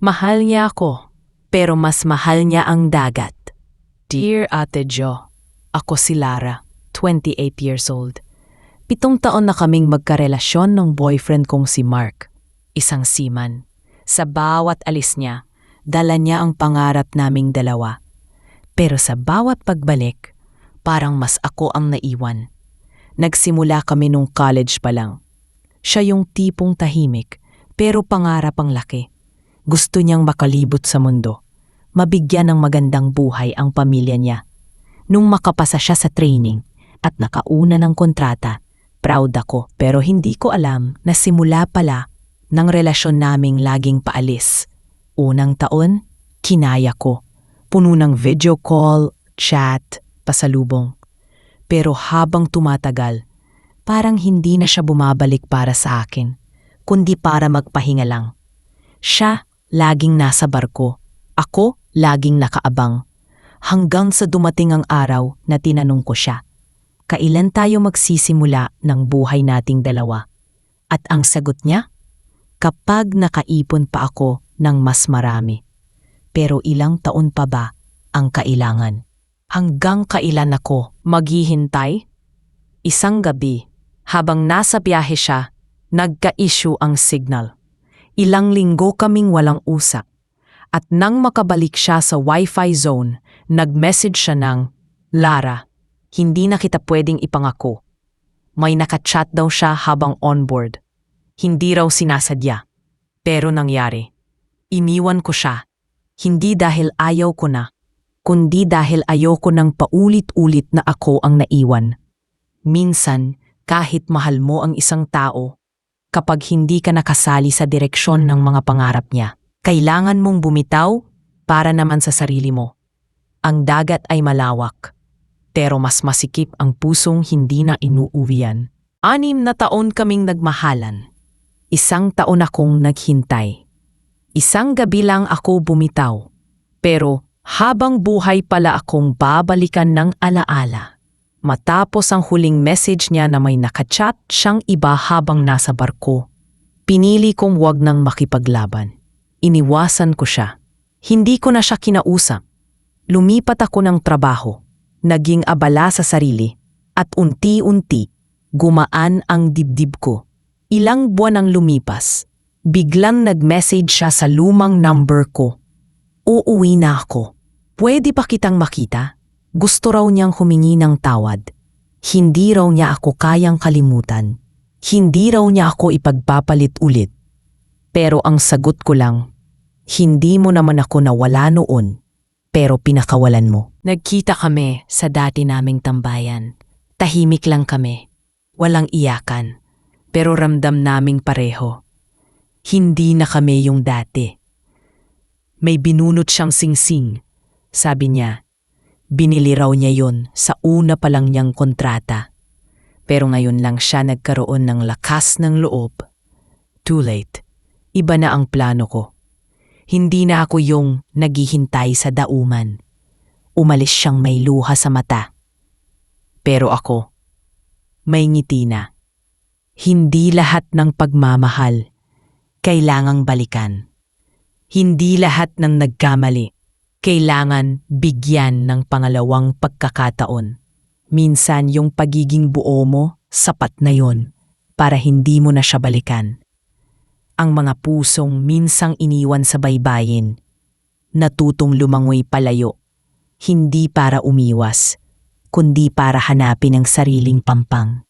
Mahal niya ako, pero mas mahal niya ang dagat. Dear Ate Jo, ako si Lara, 28 years old. 7 taon na kaming magkarelasyon ng boyfriend kong si Mark, isang seaman. Sa bawat alis niya, dala niya ang pangarap naming dalawa. Pero sa bawat pagbalik, parang mas ako ang naiwan. Nagsimula kami nung college pa lang. Siya yung tipong tahimik, pero pangarap ang laki. Gusto niyang makalibot sa mundo. Mabigyan ng magandang buhay ang pamilya niya. Nung makapasa siya sa training at nakauna ng kontrata, proud ako pero hindi ko alam na simula pala ng relasyon naming laging paalis. Unang taon, kinaya ko. Puno ng video call, chat, pasalubong. Pero habang tumatagal, parang hindi na siya bumabalik para sa akin, kundi para magpahinga lang. Siya laging nasa barko, ako laging nakaabang. Hanggang sa dumating ang araw na tinanong ko siya, kailan tayo magsisimula ng buhay nating dalawa? At ang sagot niya, kapag nakaipon pa ako ng mas marami. Pero ilang taon pa ba ang kailangan? Hanggang kailan ako maghihintay? Isang gabi, habang nasa biyahe siya, nagka-issue ang signal. Ilang linggo kaming walang usap. At nang makabalik siya sa Wi-Fi zone, nag-message siya ng, Lara, hindi na kita pwedeng ipangako. May nakachat daw siya habang onboard. Hindi raw sinasadya. Pero nangyari. Iniwan ko siya. Hindi dahil ayaw ko na, kundi dahil ayoko nang paulit-ulit na ako ang naiwan. Minsan, kahit mahal mo ang isang tao, kapag hindi ka nakasali sa direksyon ng mga pangarap niya, kailangan mong bumitaw para naman sa sarili mo. Ang dagat ay malawak, pero mas masikip ang pusong hindi na inuuwian. 6 na taon kaming nagmahalan. 1 taon akong naghintay. Isang gabi lang ako bumitaw, pero habang buhay pala akong babalikan ng alaala. Matapos ang huling message niya na may nakachat siyang iba habang nasa barko, pinili kong wag nang makipaglaban. Iniwasan ko siya. Hindi ko na siya kinausap. Lumipat ako ng trabaho, naging abala sa sarili, at unti-unti gumaan ang dibdib ko. Ilang buwan ang lumipas. Biglang nag-message siya sa lumang number ko. Uuwi na ako. Pwede pa kitang makita? Gusto raw niyang humingi ng tawad. Hindi raw niya ako kayang kalimutan. Hindi raw niya ako ipagpapalit ulit. Pero ang sagot ko lang, hindi mo naman ako nawala noon, pero pinakawalan mo. Nagkita kami sa dati naming tambayan. Tahimik lang kami. Walang iyakan. Pero ramdam naming pareho. Hindi na kami yung dati. May binunot siyang singsing. Sabi niya, binili raw niya yun sa una pa lang niyang kontrata. Pero ngayon lang siya nagkaroon ng lakas ng loob. Too late. Iba na ang plano ko. Hindi na ako yung naghihintay sa dauman. Umalis siyang may luha sa mata. Pero ako, may ngiti na. Hindi lahat ng pagmamahal kailangang balikan. Hindi lahat ng nagkamali kailangan bigyan ng pangalawang pagkakataon. Minsan yung pagiging buo mo, sapat na yon para hindi mo na siya balikan. Ang mga pusong minsang iniwan sa baybayin, natutong lumangoy palayo, hindi para umiwas, kundi para hanapin ang sariling pampang.